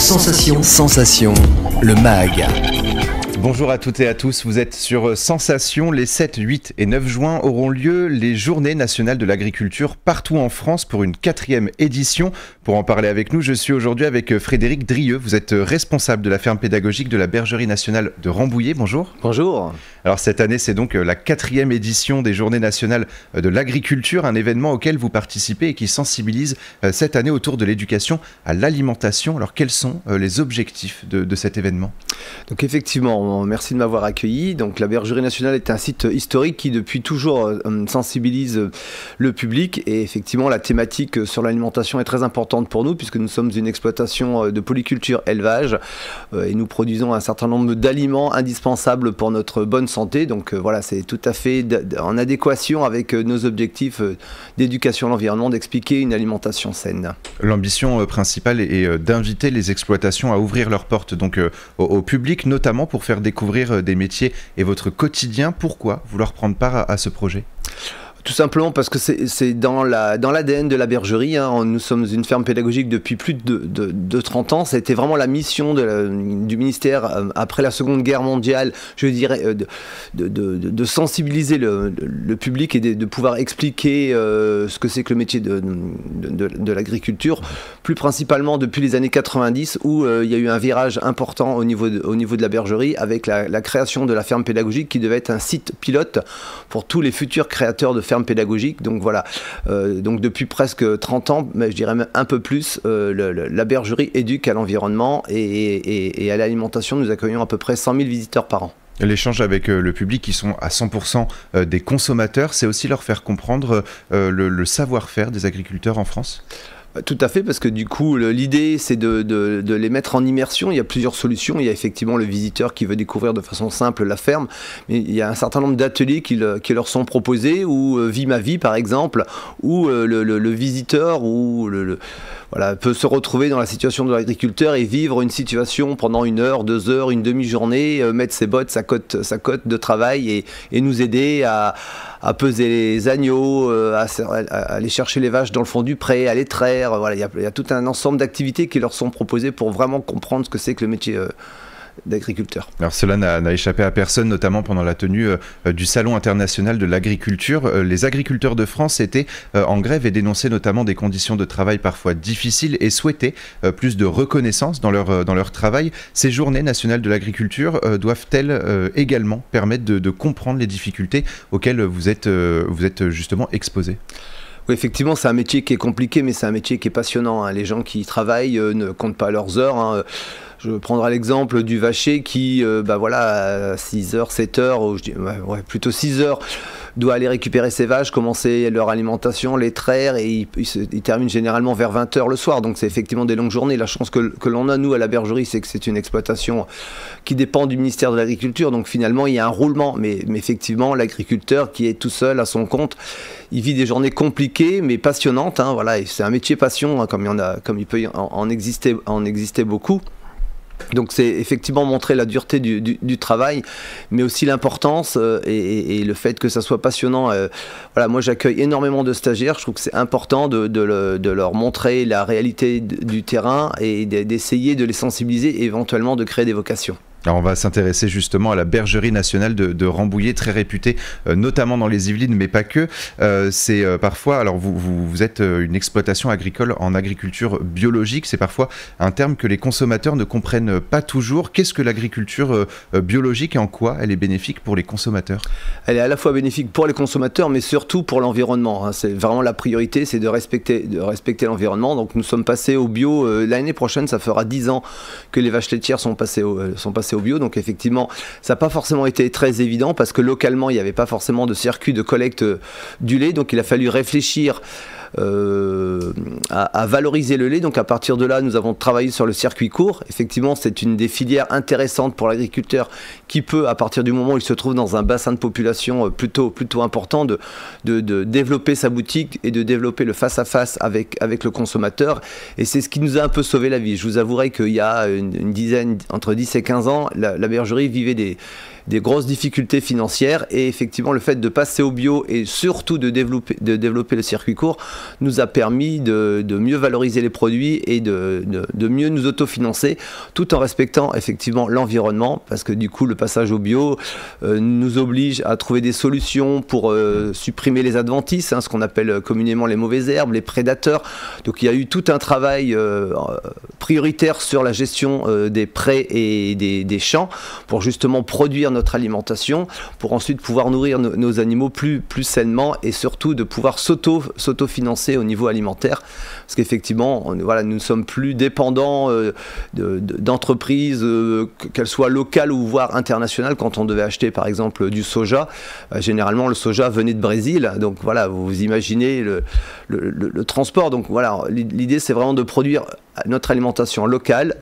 Sensation, le MAG. Bonjour à toutes et à tous, vous êtes sur Sensation. Les 7, 8 et 9 juin auront lieu les Journées nationales de l'agriculture partout en France pour une 4e édition. Pour en parler avec nous, je suis aujourd'hui avec Frédéric Drieux. Vous êtes responsable de la ferme pédagogique de la Bergerie nationale de Rambouillet. Bonjour. Bonjour. Alors cette année, c'est donc la 4e édition des Journées nationales de l'agriculture, un événement auquel vous participez et qui sensibilise cette année autour de l'éducation à l'alimentation. Alors quels sont les objectifs de cet événement ? Donc effectivement, merci de m'avoir accueilli. Donc la Bergerie nationale est un site historique qui depuis toujours sensibilise le public, et effectivement la thématique sur l'alimentation est très importante pour nous puisque nous sommes une exploitation de polyculture élevage et nous produisons un certain nombre d'aliments indispensables pour notre bonne santé. Donc voilà, c'est tout à fait en adéquation avec nos objectifs d'éducation à l'environnement, d'expliquer une alimentation saine. L'ambition principale est d'inviter les exploitations à ouvrir leurs portes donc au public, notamment pour faire découvrir des métiers et votre quotidien. Pourquoi vouloir prendre part à ce projet ? Tout simplement parce que c'est dans l'ADN de la bergerie. Nous sommes une ferme pédagogique depuis plus de 30 ans. Ça a été vraiment la mission du ministère après la Seconde Guerre mondiale, je dirais, de sensibiliser le public et de pouvoir expliquer ce que c'est que le métier de l'agriculture, plus principalement depuis les années 90 où il y a eu un virage important au niveau de la bergerie avec la création de la ferme pédagogique qui devait être un site pilote pour tous les futurs créateurs de fermes pédagogiques. Donc voilà, donc depuis presque 30 ans, mais je dirais même un peu plus, la bergerie éduque à l'environnement et à l'alimentation. Nous accueillons à peu près 100 000 visiteurs par an. L'échange avec le public qui sont à 100% des consommateurs, c'est aussi leur faire comprendre le savoir-faire des agriculteurs en France ? Tout à fait, parce que du coup, l'idée, c'est de les mettre en immersion. Il y a plusieurs solutions. Il y a effectivement le visiteur qui veut découvrir de façon simple la ferme, mais il y a un certain nombre d'ateliers qui leur sont proposés, ou Vie ma vie, par exemple, où le visiteur voilà, peut se retrouver dans la situation de l'agriculteur et vivre une situation pendant 1 heure, 2 heures, une demi-journée, mettre ses bottes, sa cotte de travail et nous aider à peser les agneaux, à aller chercher les vaches dans le fond du pré, à les traire. Voilà, il y a tout un ensemble d'activités qui leur sont proposées pour vraiment comprendre ce que c'est que le métier d'agriculteur. Alors cela n'a échappé à personne, notamment pendant la tenue du Salon international de l'agriculture. Les agriculteurs de France étaient en grève et dénonçaient notamment des conditions de travail parfois difficiles et souhaitaient plus de reconnaissance dans leur travail. Ces journées nationales de l'agriculture doivent-elles également permettre de comprendre les difficultés auxquelles vous êtes justement exposés ? Oui, effectivement, c'est un métier qui est compliqué, mais c'est un métier qui est passionnant. Les gens qui y travaillent ne comptent pas leurs heures. Je prendrai l'exemple du vacher qui, à 6 heures, 7 heures, ou plutôt 6 heures, doit aller récupérer ses vaches, commencer leur alimentation, les traire, et il termine généralement vers 20 heures le soir. Donc c'est effectivement des longues journées. La chance que l'on a, nous, à la bergerie, c'est que c'est une exploitation qui dépend du ministère de l'Agriculture. Donc finalement, il y a un roulement. Mais effectivement, l'agriculteur qui est tout seul à son compte, il vit des journées compliquées, mais passionnantes. Voilà, et c'est un métier passion, comme il peut en exister beaucoup. Donc c'est effectivement montrer la dureté du travail, mais aussi l'importance et le fait que ça soit passionnant. Voilà, moi j'accueille énormément de stagiaires, je trouve que c'est important de leur montrer la réalité du terrain et d'essayer de les sensibiliser et éventuellement de créer des vocations. Alors on va s'intéresser justement à la Bergerie nationale de Rambouillet, très réputée, notamment dans les Yvelines, mais pas que. C'est parfois, alors vous êtes une exploitation agricole en agriculture biologique, c'est parfois un terme que les consommateurs ne comprennent pas toujours. Qu'est-ce que l'agriculture biologique et en quoi elle est bénéfique pour les consommateurs ? Elle est à la fois bénéfique pour les consommateurs, mais surtout pour l'environnement. C'est vraiment la priorité, c'est de respecter l'environnement. Donc nous sommes passés au bio. L'année prochaine, ça fera 10 ans que les vaches laitières sont passées au bio, donc effectivement ça n'a pas forcément été très évident parce que localement il n'y avait pas forcément de circuit de collecte du lait, donc il a fallu réfléchir à valoriser le lait. Donc à partir de là, nous avons travaillé sur le circuit court. Effectivement, c'est une des filières intéressantes pour l'agriculteur qui peut, à partir du moment où il se trouve dans un bassin de population plutôt important, de développer sa boutique et de développer le face-à-face avec le consommateur. Et c'est ce qui nous a un peu sauvé la vie. Je vous avouerai qu'il y a une dizaine, entre 10 et 15 ans, la bergerie vivait des grosses difficultés financières, et effectivement le fait de passer au bio et surtout de développer le circuit court nous a permis de mieux valoriser les produits et de mieux nous autofinancer, tout en respectant effectivement l'environnement, parce que du coup le passage au bio nous oblige à trouver des solutions pour supprimer les adventices, ce qu'on appelle communément les mauvaises herbes, les prédateurs. Donc il y a eu tout un travail prioritaire sur la gestion des prés et des champs pour justement produire notre alimentation, pour ensuite pouvoir nourrir nos animaux plus sainement, et surtout de pouvoir s'autofinancer au niveau alimentaire, parce qu'effectivement voilà, nous ne sommes plus dépendants d'entreprises, qu'elles soient locales ou voire internationales. Quand on devait acheter par exemple du soja, généralement le soja venait de Brésil, donc voilà, vous imaginez le transport. Donc voilà, l'idée c'est vraiment de produire notre alimentation locale,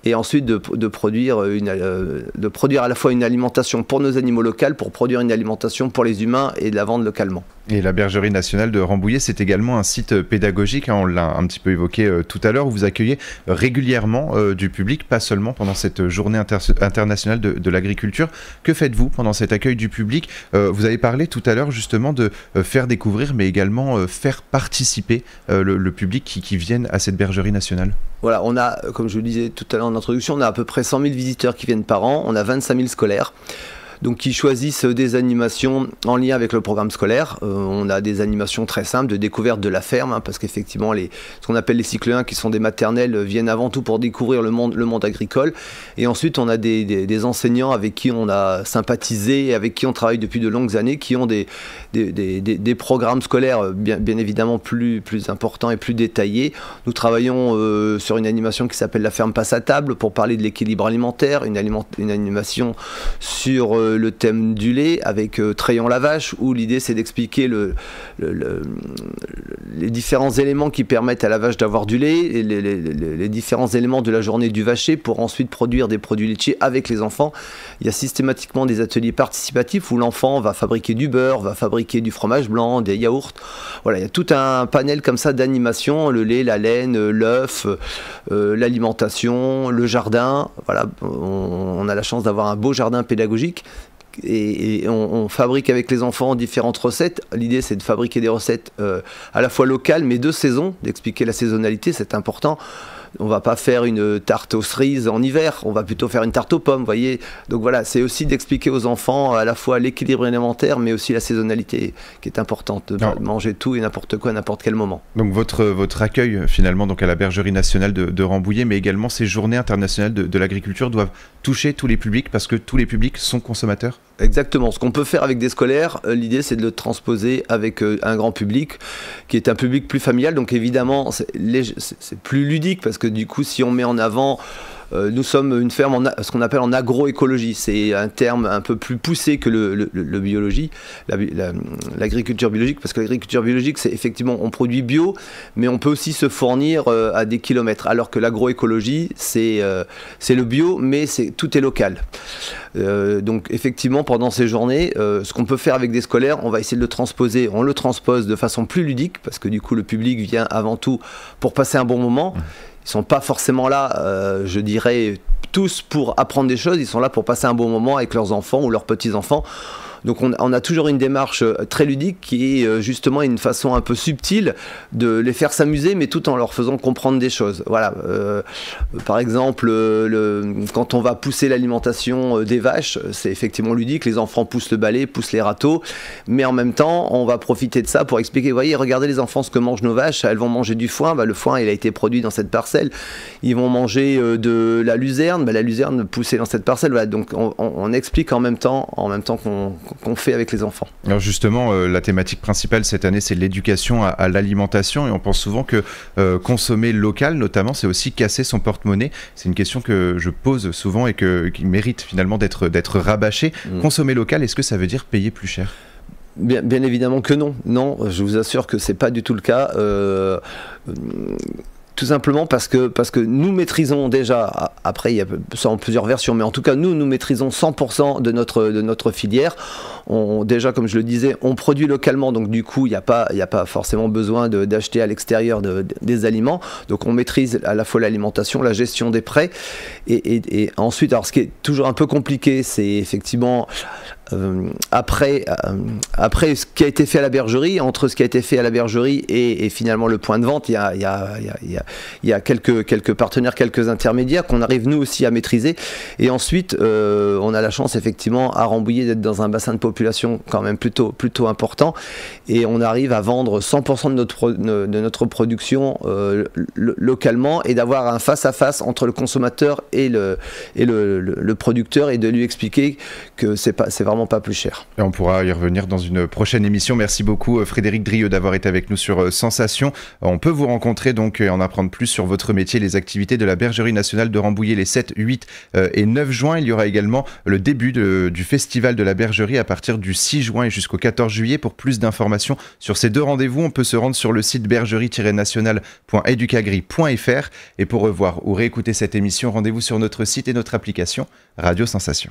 et ensuite de produire à la fois une alimentation pour nos animaux locaux, pour produire une alimentation pour les humains et de la vendre localement. Et la Bergerie nationale de Rambouillet, c'est également un site pédagogique, on l'a un petit peu évoqué tout à l'heure, où vous accueillez régulièrement du public, pas seulement pendant cette journée internationale de l'agriculture. Que faites-vous pendant cet accueil du public? Vous avez parlé tout à l'heure justement de faire découvrir, mais également faire participer le public qui viennent à cette Bergerie nationale. Voilà, on a, comme je le disais tout à l'heure en introduction, on a à peu près 100 000 visiteurs qui viennent par an, on a 25 000 scolaires. Donc qui choisissent des animations en lien avec le programme scolaire. On a des animations très simples de découverte de la ferme, parce qu'effectivement ce qu'on appelle les cycles 1, qui sont des maternelles, viennent avant tout pour découvrir le monde agricole. Et ensuite on a des enseignants avec qui on a sympathisé et avec qui on travaille depuis de longues années, qui ont des programmes scolaires bien évidemment plus importants et plus détaillés. Nous travaillons sur une animation qui s'appelle La ferme passe à table, pour parler de l'équilibre alimentaire, une animation sur le thème du lait avec Trayon la vache, où l'idée c'est d'expliquer les différents éléments qui permettent à la vache d'avoir du lait, et les différents éléments de la journée du vacher, pour ensuite produire des produits laitiers avec les enfants. Il y a systématiquement des ateliers participatifs où l'enfant va fabriquer du beurre, va fabriquer du fromage blanc, des yaourts. Voilà, il y a tout un panel comme ça d'animation, le lait, la laine, l'œuf, l'alimentation, le jardin. Voilà, on a la chance d'avoir un beau jardin pédagogique. Et on fabrique avec les enfants différentes recettes. L'idée c'est de fabriquer des recettes à la fois locales mais de saison, d'expliquer la saisonnalité, c'est important. On va pas faire une tarte aux cerises en hiver, on va plutôt faire une tarte aux pommes, vous voyez. Donc voilà, c'est aussi d'expliquer aux enfants à la fois l'équilibre alimentaire mais aussi la saisonnalité qui est importante, de manger tout et n'importe quoi à n'importe quel moment. Donc votre accueil finalement donc à la Bergerie nationale de Rambouillet, mais également ces journées internationales de l'agriculture doivent toucher tous les publics, parce que tous les publics sont consommateurs? Exactement, ce qu'on peut faire avec des scolaires, l'idée c'est de le transposer avec un grand public qui est un public plus familial. Donc évidemment c'est plus ludique, parce que du coup si on met en avant nous sommes une ferme ce qu'on appelle en agroécologie. C'est un terme un peu plus poussé que le biologie, l'agriculture biologique, parce que l'agriculture biologique, c'est effectivement, on produit bio, mais on peut aussi se fournir à des kilomètres, alors que l'agroécologie, c'est le bio, mais tout est local. Donc effectivement, pendant ces journées, ce qu'on peut faire avec des scolaires, on va essayer de le transposer. On le transpose de façon plus ludique, parce que du coup, le public vient avant tout pour passer un bon moment. Ils ne sont pas forcément là, je dirais, tous pour apprendre des choses. Ils sont là pour passer un bon moment avec leurs enfants ou leurs petits-enfants. Donc on a toujours une démarche très ludique qui est justement une façon un peu subtile de les faire s'amuser, mais tout en leur faisant comprendre des choses. Voilà. Par exemple, quand on va pousser l'alimentation des vaches, c'est effectivement ludique. Les enfants poussent le balai, poussent les râteaux, mais en même temps, on va profiter de ça pour expliquer, vous voyez, regardez les enfants ce que mangent nos vaches, elles vont manger du foin, le foin il a été produit dans cette parcelle, ils vont manger de la luzerne, la luzerne poussée dans cette parcelle. Voilà. Donc on explique en même temps qu'on fait avec les enfants. Alors justement, la thématique principale cette année, c'est l'éducation à l'alimentation, et on pense souvent que consommer local, notamment, c'est aussi casser son porte-monnaie. C'est une question que je pose souvent et qui mérite finalement d'être rabâchée. Consommer local, est-ce que ça veut dire payer plus cher ? Bien évidemment que non. Non, je vous assure que c'est pas du tout le cas. tout simplement parce que nous maîtrisons déjà, après il y a ça en plusieurs versions, mais en tout cas nous maîtrisons 100% de notre filière. Déjà, comme je le disais, on produit localement, donc du coup il n'y a pas forcément besoin d'acheter à l'extérieur des aliments. Donc on maîtrise à la fois l'alimentation, la gestion des prêts, et ensuite, alors ce qui est toujours un peu compliqué, c'est effectivement après ce qui a été fait à la bergerie, entre ce qui a été fait à la bergerie et finalement le point de vente, il y a quelques partenaires, quelques intermédiaires qu'on arrive nous aussi à maîtriser. Et ensuite, on a la chance effectivement à Rambouillet d'être dans un bassin de population quand même plutôt important, et on arrive à vendre 100% de notre production localement, et d'avoir un face-à-face entre le consommateur et le producteur, et de lui expliquer que c'est vraiment pas plus cher. Et on pourra y revenir dans une prochaine émission. Merci beaucoup Frédéric Drieux d'avoir été avec nous sur Sensation. On peut vous rencontrer donc et en apprendre plus sur votre métier, les activités de la Bergerie nationale de Rambouillet les 7, 8 et 9 juin. Il y aura également le début du festival de la bergerie à partir du 6 juin et jusqu'au 14 juillet. Pour plus d'informations sur ces deux rendez-vous, on peut se rendre sur le site bergerie-nationale.educagri.fr. Et pour revoir ou réécouter cette émission, rendez-vous sur notre site et notre application Radio Sensation.